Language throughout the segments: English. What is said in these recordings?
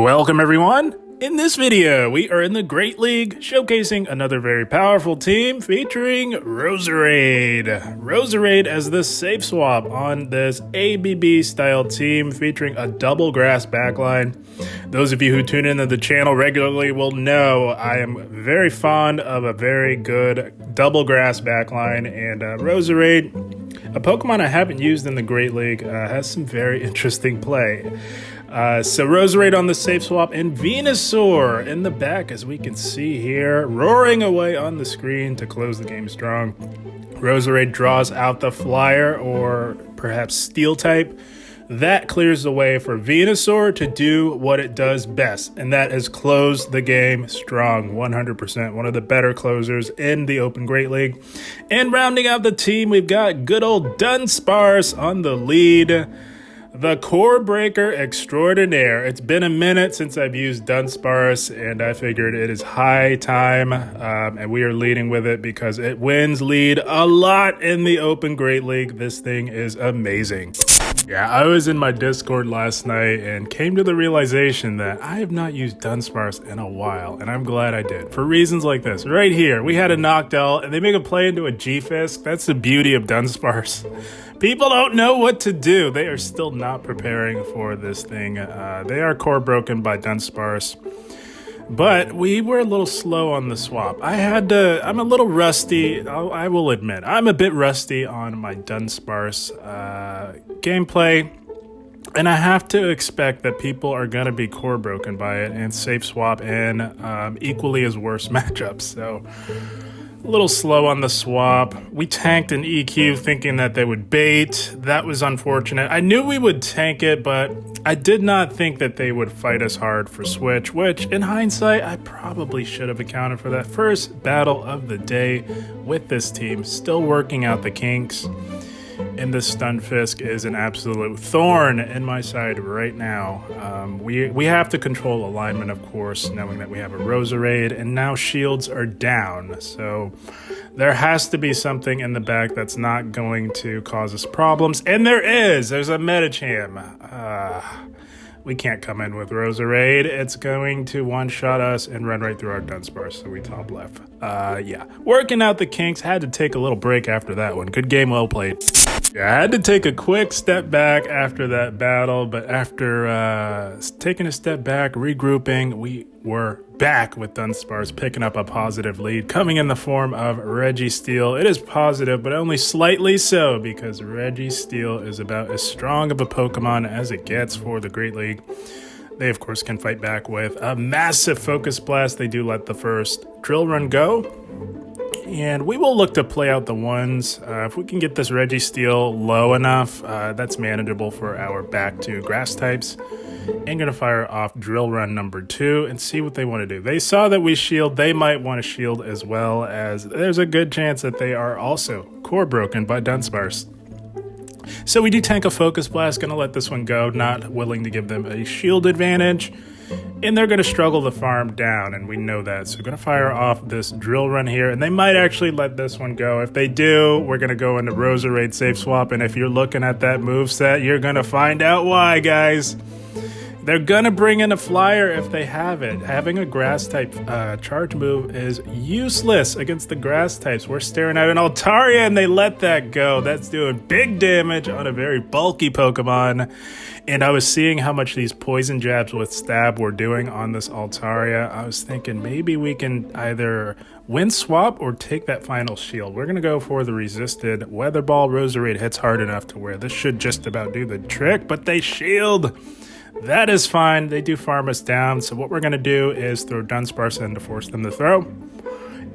Welcome everyone! In this video, we are in the Great League, showcasing another very powerful team featuring Roserade. Roserade as the safe swap on this ABB style team featuring a double grass backline. Those of you who tune into the channel regularly will know I am very fond of a very good double grass backline, and Roserade, a Pokemon I haven't used in the Great League, has some very interesting play. So Roserade on the safe swap, and Venusaur in the back, as we can see here, roaring away on the screen to close the game strong. Roserade draws out the flyer, or perhaps steel type. That clears the way for Venusaur to do what it does best, and that is close the game strong, 100%. One of the better closers in the Open Great League. And rounding out the team, we've got good old Dunsparce on the lead. The core breaker extraordinaire. It's been a minute since I've used Dunsparce, and I figured it is high time, and we are leading with it because it wins lead a lot in the Open Great League. This thing is amazing. Yeah, I was in my Discord last night and came to the realization that I have not used Dunsparce in a while, and I'm glad I did, for reasons like this. Right here, we had a Noctowl, and they make a play into a G-Fisk. That's the beauty of Dunsparce. People don't know what to do. They are still not preparing for this thing. They are core broken by Dunsparce. But we were a little slow on the swap. I'm a little rusty. I will admit, I'm a bit rusty on my Dunsparce gameplay. And I have to expect that people are going to be core broken by it and safe swap in equally as worse matchups. So a little slow on the swap. We tanked an EQ thinking that they would bait. That was unfortunate. I knew we would tank it, but I did not think that they would fight us hard for switch, which in hindsight, I probably should have accounted for that. First battle of the day with this team, still working out the kinks. And this Stunfisk is an absolute thorn in my side right now. We have to control alignment, of course, knowing that we have a Roserade, and now shields are down. So there has to be something in the back that's not going to cause us problems. And there is. There's a Medicham. We can't come in with Roserade. It's going to one-shot us and run right through our Dunsparce, so we top left. Yeah. Working out the kinks. Had to take a little break after that one. Good game, well played. Yeah, I had to take a quick step back after that battle, but after taking a step back, regrouping, we were back with Dunsparce, picking up a positive lead, coming in the form of Registeel. It is positive, but only slightly so, because Registeel is about as strong of a Pokemon as it gets for the Great League. They, of course, can fight back with a massive Focus Blast. They do let the first Drill Run go. And we will look to play out the ones. If we can get this Registeel low enough, that's manageable for our back to grass types. And going to fire off Drill Run number 2 and see what they want to do. They saw that we shield. They might want to shield as well, as there's a good chance that they are also core broken by Dunsparce. So we do tank a Focus Blast. Going to let this one go. Not willing to give them a shield advantage. And they're going to struggle to farm down, and we know that. So we're going to fire off this Drill Run here, and they might actually let this one go. If they do, we're going to go into Roserade safe swap, and if you're looking at that moveset, you're going to find out why, guys. They're going to bring in a flyer if they have it. Having a grass type charge move is useless against the grass types. We're staring at an Altaria, and they let that go. That's doing big damage on a very bulky Pokemon. And I was seeing how much these poison jabs with stab were doing on this Altaria. I was thinking maybe we can either win swap or take that final shield. We're going to go for the resisted Weather Ball. Roserade hits hard enough to where this should just about do the trick, but they shield. That is fine. They do farm us down. So what we're going to do is throw Dunsparce in to force them to throw.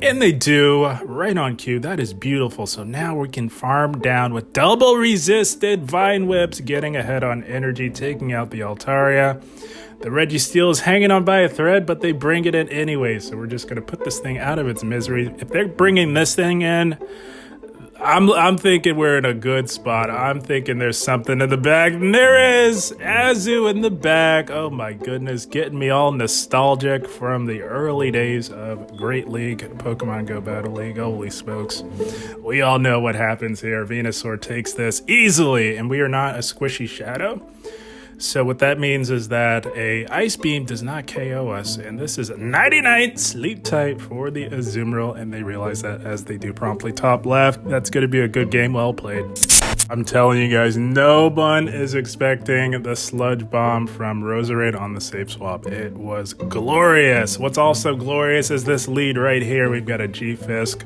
And they do, right on cue. That is beautiful. So now we can farm down with double resisted Vine Whips, getting ahead on energy, taking out the Altaria. The Registeel is hanging on by a thread, but they bring it in anyway. So we're just going to put this thing out of its misery. If they're bringing this thing in, I'm thinking we're in a good spot. I'm thinking there's something in the back. And there is! Azu in the back. Oh my goodness, getting me all nostalgic from the early days of Great League, Pokemon Go Battle League. Holy smokes. We all know what happens here. Venusaur takes this easily, and we are not a squishy shadow. So what that means is that a Ice Beam does not KO us, and this is a 99 sleep type for the Azumarill, and they realize that as they do promptly. Top left, that's going to be a good game, well played. I'm telling you guys, no one is expecting the Sludge Bomb from Roserade on the safe swap. It was glorious. What's also glorious is this lead right here. We've got a G-Fisk.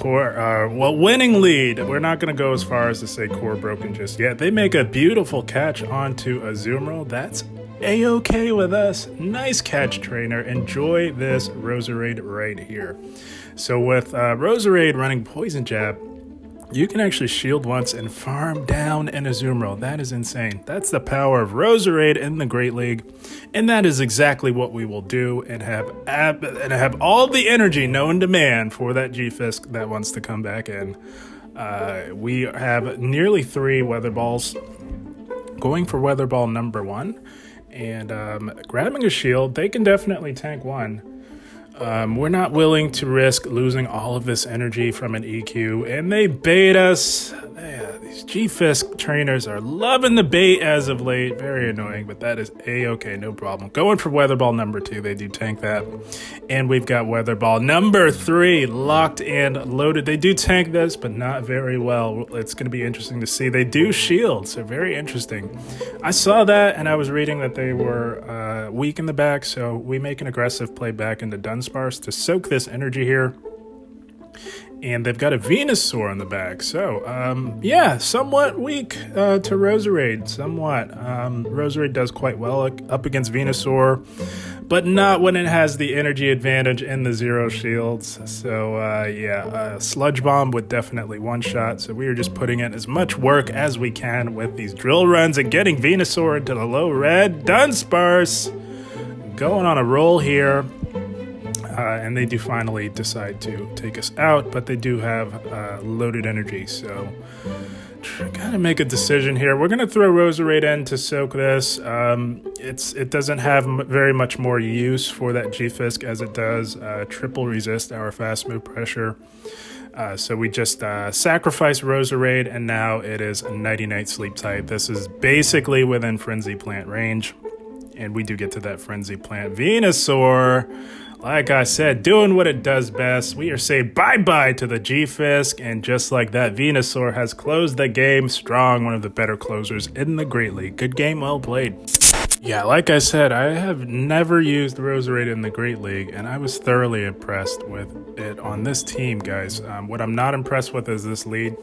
Winning lead. We're not going to go as far as to say core broken just yet. They make a beautiful catch onto Azumarill. That's a-okay with us. Nice catch, trainer. Enjoy this Roserade right here. So with Roserade running Poison Jab, you can actually shield once and farm down an Azumarill. That is insane. That's the power of Roserade in the Great League. And that is exactly what we will do and have all the energy known to man for that G-Fisk that wants to come back in. We have nearly 3 Weather Balls. Going for Weather Ball number 1. And grabbing a shield, they can definitely tank 1. We're not willing to risk losing all of this energy from an EQ, and they bait us. These G-Fisk trainers are loving the bait as of late. Very annoying, but that is a-okay, no problem. Going for Weather Ball number 2, they do tank that. And we've got Weather Ball number 3 locked and loaded. They do tank this, but not very well. It's going to be interesting to see. They do shield, so very interesting. I saw that, and I was reading that they were weak in the back, so we make an aggressive play back into Dunsparce to soak this energy here. And they've got a Venusaur in the back. So, yeah, somewhat weak to Roserade. Somewhat. Roserade does quite well up against Venusaur, but not when it has the energy advantage and the 0 shields. So, yeah, Sludge Bomb would definitely one-shot. So we are just putting in as much work as we can with these drill runs and getting Venusaur into the low red. Dunsparce going on a roll here. And they do finally decide to take us out, but they do have loaded energy, so gotta make a decision here. We're gonna throw Roserade in to soak this. It doesn't have very much more use for that G-Fisk as it does triple resist our fast move pressure. So we just sacrifice Roserade, and now it is a nighty-night sleep type. This is basically within Frenzy Plant range, and we do get to that Frenzy Plant. Venusaur, like I said, doing what it does best. We are saying bye-bye to the G-Fisk, and just like that, Venusaur has closed the game strong, one of the better closers in the Great League. Good game, well played. Yeah, like I said, I have never used Roserade in the Great League, and I was thoroughly impressed with it on this team, guys. What I'm not impressed with is this lead.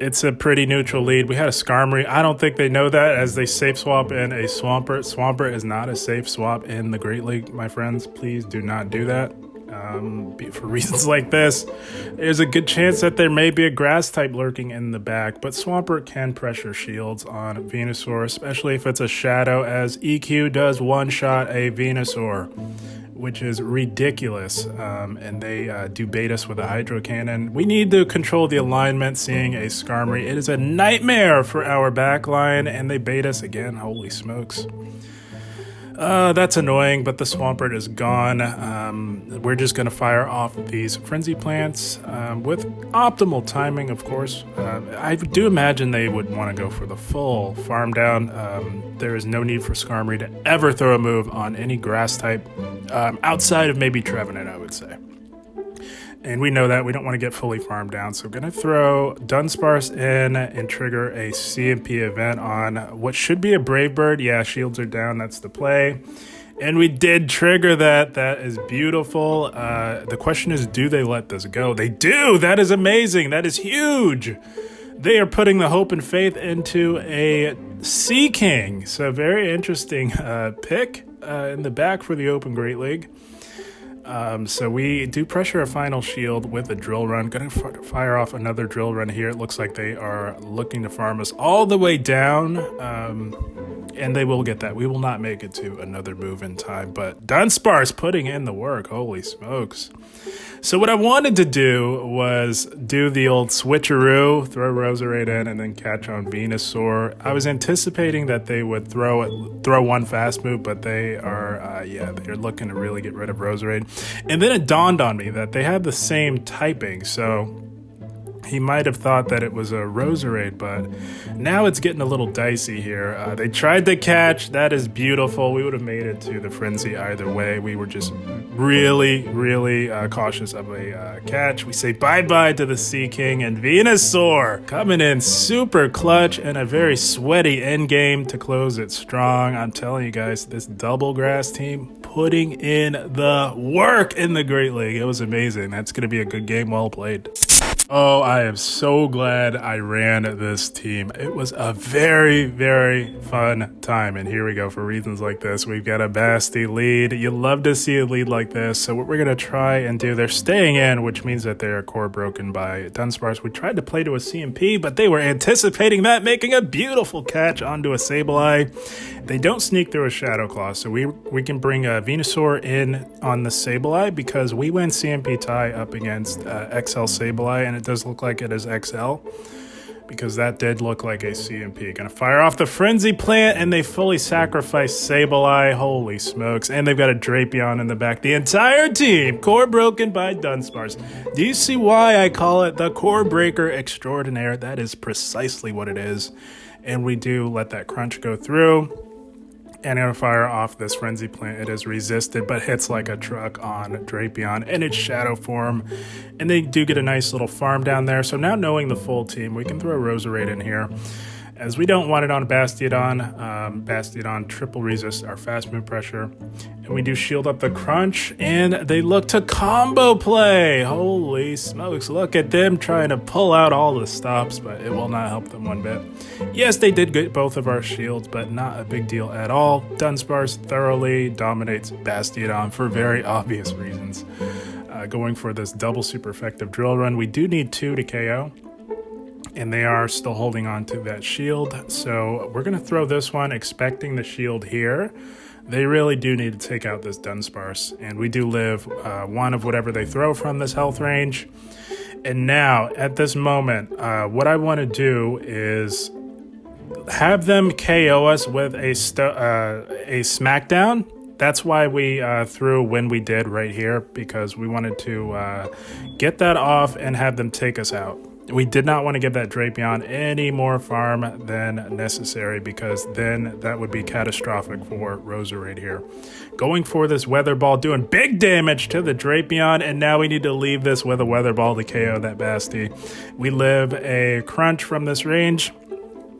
It's a pretty neutral lead. We had a Skarmory. I don't think they know that as they safe swap in a Swampert. Swampert is not a safe swap in the Great League, my friends. Please do not do that. For reasons like this, there's a good chance that there may be a grass type lurking in the back, but Swampert can pressure shields on Venusaur, especially if it's a shadow, as EQ does one-shot a Venusaur, which is ridiculous, and they do bait us with a Hydro Cannon. We need to control the alignment, seeing a Skarmory. It is a nightmare for our backline, and they bait us again. Holy smokes. That's annoying, but the Swampert is gone. We're just going to fire off these Frenzy Plants with optimal timing, of course. I do imagine they would want to go for the full farm down. There is no need for Skarmory to ever throw a move on any grass type outside of maybe Trevenant, I would say. And we know that we don't want to get fully farmed down, so we're going to throw Dunsparce in and trigger a CMP event on what should be a Brave Bird. Yeah, shields are down, that's the play. And we did trigger that. That is beautiful. The question is, do they let this go? They do! That is amazing! That is huge! They are putting the hope and faith into a Sea King. So very interesting pick in the back for the Open Great League. So we do pressure a final shield with a drill run. Gonna fire off another drill run here. It looks like they are looking to farm us all the way down, and they will get that. We will not make it to another move in time, but Dunsparce putting in the work. Holy smokes. So what I wanted to do was do the old switcheroo, throw Roserade in, and then catch on Venusaur. I was anticipating that they would throw one fast move, but they are, they're looking to really get rid of Roserade. And then it dawned on me that they have the same typing, so He might have thought that it was a Roserade, but now it's getting a little dicey here. They tried to catch. That is beautiful. We would have made it to the frenzy either way. We were just really, really cautious of a catch. We say bye-bye to the Sea King and Venusaur. Coming in super clutch and a very sweaty end game to close it strong. I'm telling you guys, this double grass team putting in the work in the Great League. It was amazing. That's going to be a good game. Well played. Oh, I am so glad I ran this team. It was a very, very fun time. And here we go. For reasons like this, we've got a Basti lead. You love to see a lead like this. So what we're going to try and do, they're staying in, which means that they are core broken by Dunsparce. We tried to play to a CMP, but they were anticipating that, making a beautiful catch onto a Sableye. They don't sneak through a Shadow Claw, so we can bring a Venusaur in on the Sableye because we win CMP tie up against XL Sableye, and it does look like it is XL because that did look like a CMP. Gonna fire off the Frenzy Plant, and they fully sacrifice Sableye. Holy smokes. And they've got a Drapion in the back. The entire team core broken by Dunsparce. Do you see why I call it the core breaker extraordinaire? That is precisely what it is. And we do let that crunch go through. And I'm gonna fire off this Frenzy Plant. It is resisted, but hits like a truck on Drapion in its shadow form. And they do get a nice little farm down there. So now knowing the full team, we can throw a Roserade in here. As we don't want it on Bastiodon. Bastiodon triple resist our fast move pressure. And we do shield up the crunch, and they look to combo play. Holy smokes, look at them trying to pull out all the stops, but it will not help them one bit. Yes, they did get both of our shields, but not a big deal at all. Dunsparce thoroughly dominates Bastiodon for very obvious reasons. Going for this double super effective drill run. We do need 2 to KO. And they are still holding on to that shield. So we're going to throw this one, expecting the shield here. They really do need to take out this Dunsparce. And we do live one of whatever they throw from this health range. And now, at this moment, what I want to do is have them KO us with a Smackdown. That's why we threw when we did right here, because we wanted to get that off and have them take us out. We did not want to give that Drapion any more farm than necessary, because then that would be catastrophic for Roserade here. Going for this Weather Ball, doing big damage to the Drapion, and now we need to leave this with a Weather Ball to KO that Basti. We live a crunch from this range,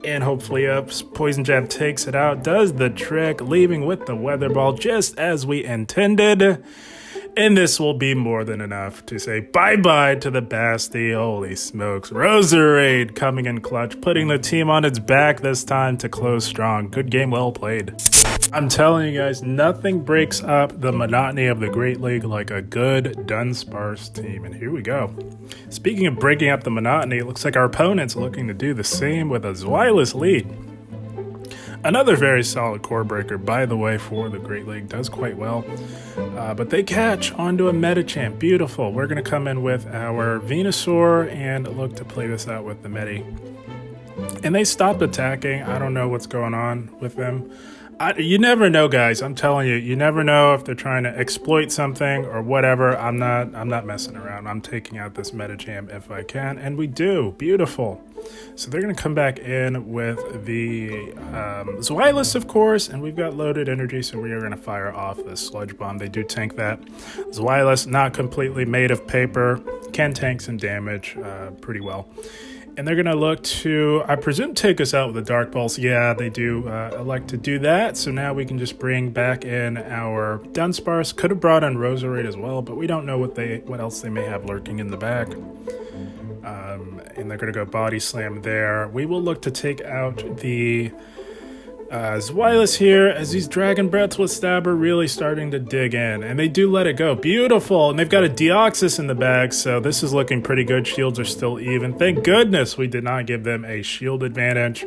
and hopefully a Poison Jab takes it out, does the trick, leaving with the Weather Ball just as we intended. And this will be more than enough to say bye-bye to the Basti. Holy smokes. Roserade coming in clutch, putting the team on its back this time to close strong. Good game, well played. I'm telling you guys, nothing breaks up the monotony of the Great League like a good Dunsparce team. And here we go. Speaking of breaking up the monotony, it looks like our opponent's looking to do the same with a Zweilous lead. Another very solid core breaker, by the way, for the Great League. Does quite well. But they catch onto a Medicham. Beautiful. We're going to come in with our Venusaur and look to play this out with the Medi. And they stopped attacking. I don't know what's going on with them. You never know, guys. I'm telling you, you never know if they're trying to exploit something or whatever. I'm not messing around. I'm taking out this Medicham if I can, and we do. Beautiful. So they're going to come back in with the Zweilous, of course, and we've got loaded energy, so we are going to fire off this Sludge Bomb. They do tank that. Zweilous, not completely made of paper, can tank some damage pretty well. And they're going to look to, I presume, take us out with the Dark Pulse. Yeah, they do elect to do that. So now we can just bring back in our Dunsparce. Could have brought in Roserade as well, but we don't know what else they may have lurking in the back. And they're going to go Body Slam there. We will look to take out the Zweilous here, as these Dragon Breaths with Stabber really starting to dig in, and they do let it go. Beautiful, and they've got a Deoxys in the bag, so this is looking pretty good. Shields are still even. Thank goodness we did not give them a shield advantage.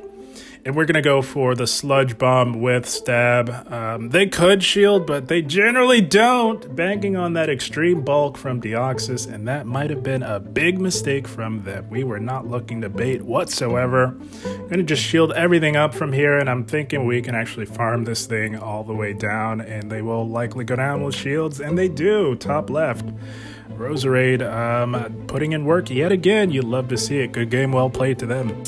And we're going to go for the Sludge Bomb with Stab. They could shield, but they generally don't, banking on that extreme bulk from Deoxys, and that might have been a big mistake from them. We were not looking to bait whatsoever. I'm going to just shield everything up from here, and I'm thinking we can actually farm this thing all the way down, and they will likely go down with shields, and they do, top left. Roserade putting in work yet again. You love to see it. Good game, well played to them.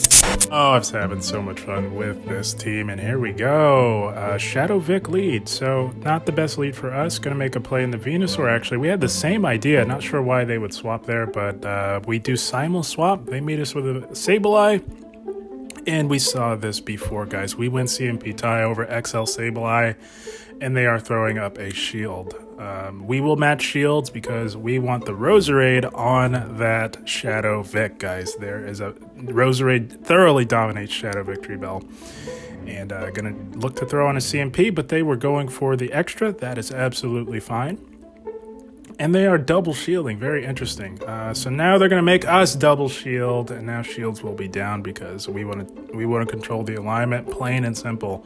Oh, I was having so much fun with this team, and here we go. Shadow Vic lead, so not the best lead for us. Gonna make a play in the Venusaur, actually. We had the same idea. Not sure why they would swap there, but we do simul swap. They meet us with a Sableye, and we saw this before, guys. We win CMP tie over XL Sableye, and they are throwing up a shield. We will match shields because we want the Roserade on that Shadow Vic, guys. There is a Roserade thoroughly dominates Shadow Victory Bell. And gonna look to throw on a CMP, but they were going for the extra. That is absolutely fine. And they are double shielding, very interesting. So now they're gonna make us double shield, and now shields will be down because we wanna control the alignment, plain and simple.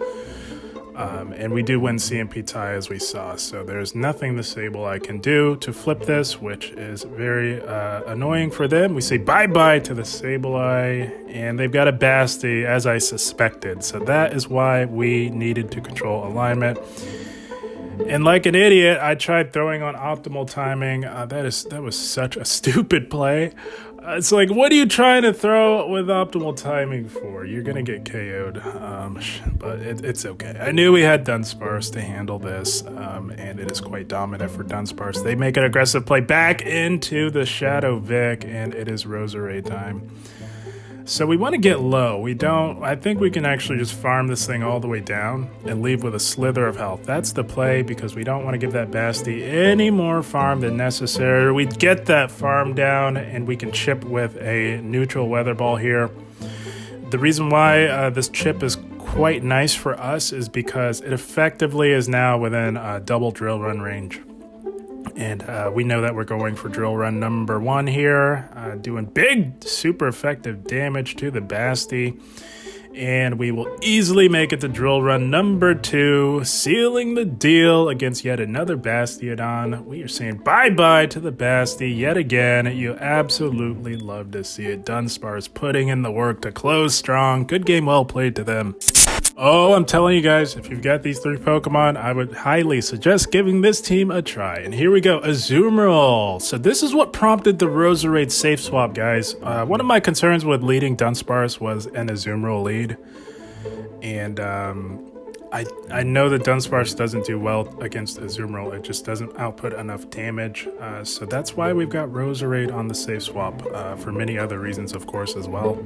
And we do win CMP tie as we saw, so there's nothing the Sableye can do to flip this, which is very annoying for them. We say bye-bye to the Sableye, and they've got a Basti, as I suspected, so that is why we needed to control alignment. And like an idiot, I tried throwing on optimal timing. That was such a stupid play. It's like, what are you trying to throw with optimal timing for? You're gonna get KO'd, but it's okay. I knew we had Dunsparce to handle this, and it is quite dominant for Dunsparce. They make an aggressive play back into the Shadow Vic, and it is Roserade time. So we want to get low. I think we can actually just farm this thing all the way down and leave with a slither of health. That's the play because we don't want to give that Basti any more farm than necessary. We get that farm down and we can chip with a neutral Weather Ball here. The reason why this chip is quite nice for us is because it effectively is now within double drill run range. And we know that we're going for drill run number 1 here, doing big, super effective damage to the Basti. And we will easily make it to drill run number 2, sealing the deal against yet another Bastiodon. We are saying bye-bye to the Basti yet again. You absolutely love to see it. Dunsparce putting in the work to close strong. Good game, well played to them. Oh, I'm telling you guys, if you've got these 3 Pokemon, I would highly suggest giving this team a try. And here we go, Azumarill. So this is what prompted the Roserade safe swap, guys. One of my concerns with leading Dunsparce was an Azumarill lead. And I know that Dunsparce doesn't do well against Azumarill. It just doesn't output enough damage. So that's why we've got Roserade on the safe swap, for many other reasons, of course, as well.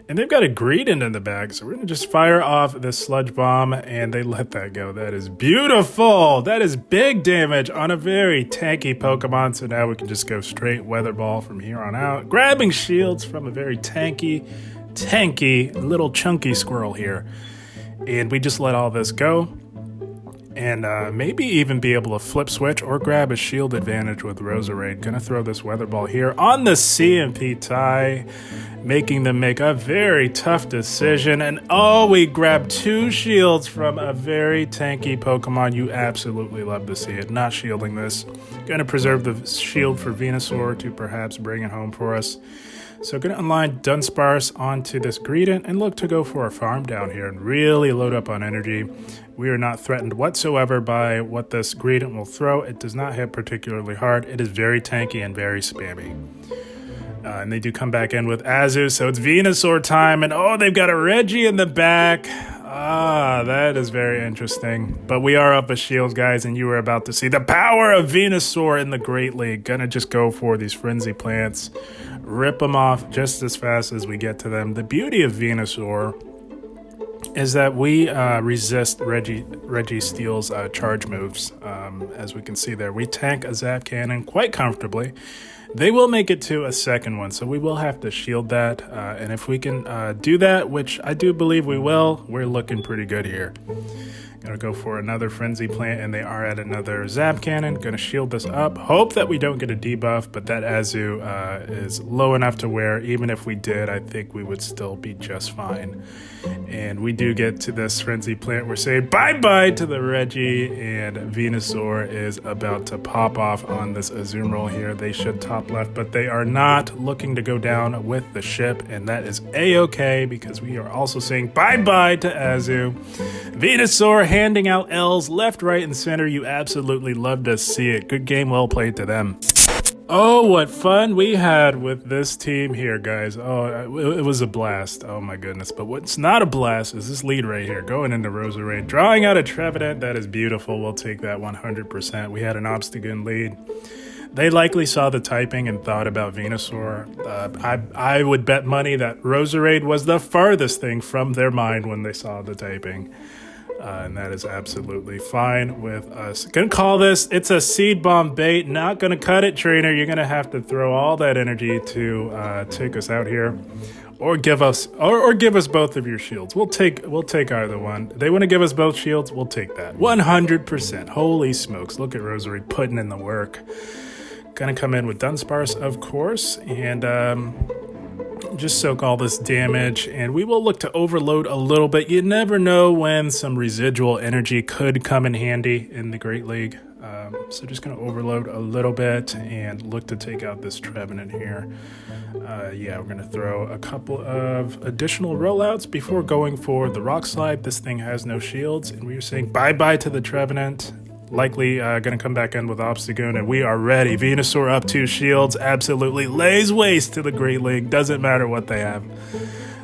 And they've got a Greedent in the bag, so we're going to just fire off this Sludge Bomb, and they let that go. That is beautiful! That is big damage on a very tanky Pokemon, so now we can just go straight Weather Ball from here on out. Grabbing shields from a very tanky, little chunky squirrel here. And we just let all this go, and maybe even be able to flip switch or grab a shield advantage with Roserade. Gonna throw this Weather Ball here on the CMP tie, making them make a very tough decision. And oh, we grab 2 shields from a very tanky Pokemon. You absolutely love to see it. Not shielding this. Gonna preserve the shield for Venusaur to perhaps bring it home for us. So going to align Dunsparce onto this Greedent and look to go for a farm down here and really load up on energy. We are not threatened whatsoever by what this Greedent will throw. It does not hit particularly hard. It is very tanky and very spammy. And they do come back in with Azu, so it's Venusaur time. And oh, they've got a Reggie in the back. Ah, that is very interesting. But we are up a shield, guys, and you are about to see the power of Venusaur in the Great League. Gonna just go for these Frenzy Plants, rip them off just as fast as we get to them. The beauty of Venusaur is that we resist Reggie Steele's charge moves. As we can see there, we tank a Zap Cannon quite comfortably. They will make it to a second one, so we will have to shield that. And if we can do that, which I do believe we will, we're looking pretty good here. Gonna go for another Frenzy Plant, and they are at another Zap Cannon. Gonna shield this up. Hope that we don't get a debuff, but that Azu is low enough to where even if we did, I think we would still be just fine. And we do get to this Frenzy Plant. We're saying bye-bye to the Reggie, and Venusaur is about to pop off on this Azumarill here. They should top left, but they are not looking to go down with the ship, and that is A-okay because we are also saying bye-bye to Azu. Venusaur handing out L's left, right, and center. You absolutely love to see it. Good game, well played to them. Oh, what fun we had with this team here, guys. Oh, it was a blast. Oh, my goodness. But what's not a blast is this lead right here. Going into Roserade. Drawing out a Trevenant. That is beautiful. We'll take that 100%. We had an Obstagoon lead. They likely saw the typing and thought about Venusaur. I would bet money that Roserade was the farthest thing from their mind when they saw the typing. And that is absolutely fine with us. Gonna call this, it's a Seed Bomb bait. Not gonna cut it, trainer. You're gonna have to throw all that energy to take us out here. Or give us both of your shields. We'll take either one. They want to give us both shields, we'll take that. 100%. Holy smokes. Look at Roserade putting in the work. Gonna come in with Dunsparce, of course, and just soak all this damage, and we will look to overload a little bit. You never know when some residual energy could come in handy in the Great League. So just going to overload a little bit and look to take out this Trevenant here. Yeah, we're going to throw a couple of additional rollouts before going for the Rock Slide. This thing has no shields, and we are saying bye-bye to the Trevenant. Likely going to come back in with Obstagoon, and we are ready. Venusaur up 2 shields, absolutely lays waste to the Great League. Doesn't matter what they have.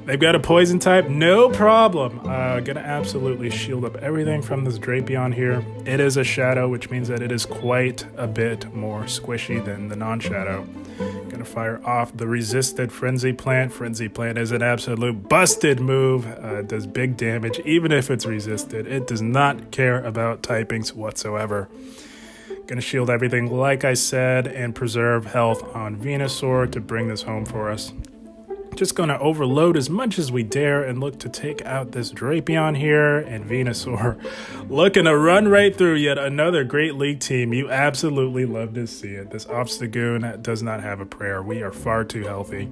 They've got a poison type, no problem. Gonna absolutely shield up everything from this Drapion here. It is a shadow, which means that it is quite a bit more squishy than the non-shadow. Gonna fire off the resisted Frenzy Plant. Frenzy Plant is an absolute busted move. Does big damage, even if it's resisted. It does not care about typings whatsoever. Gonna shield everything, like I said, and preserve health on Venusaur to bring this home for us. Just going to overload as much as we dare and look to take out this Drapion here, and Venusaur looking to run right through yet another Great League team. You absolutely love to see it. This Obstagoon does not have a prayer. We are far too healthy.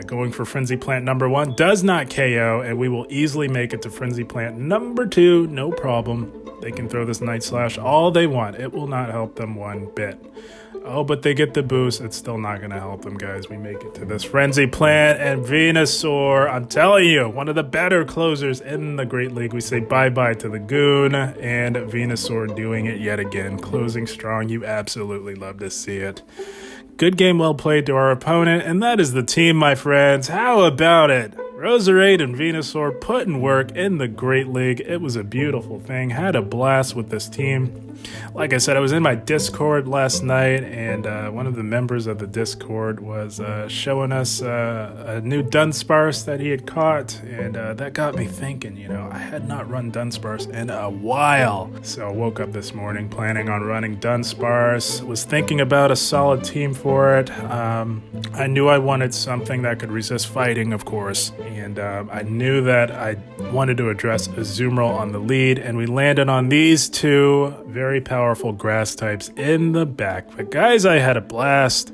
Going for Frenzy Plant number 1 does not KO, and we will easily make it to Frenzy Plant number 2, no problem. They can throw this Night Slash all they want. It will not help them one bit. Oh, but they get the boost. It's still not going to help them, guys. We make it to this Frenzy Plant, and Venusaur, I'm telling you, one of the better closers in the Great League. We say bye-bye to the Goon, and Venusaur doing it yet again. Closing strong. You absolutely love to see it. Good game, well played to our opponent, and that is the team, my friends. How about it? Roserade and Venusaur putting work in the Great League. It was a beautiful thing. Had a blast with this team. Like I said, I was in my Discord last night, and one of the members of the Discord was showing us a new Dunsparce that he had caught, and that got me thinking, you know, I had not run Dunsparce in a while. So I woke up this morning planning on running Dunsparce, was thinking about a solid team for it. I knew I wanted something that could resist fighting, of course, and I knew that I wanted to address Azumarill on the lead, and we landed on these two very powerful grass types in the back. But guys, I had a blast.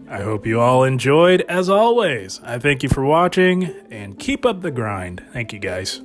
I hope you all enjoyed. As always, I thank you for watching, and keep up the grind. Thank you, guys.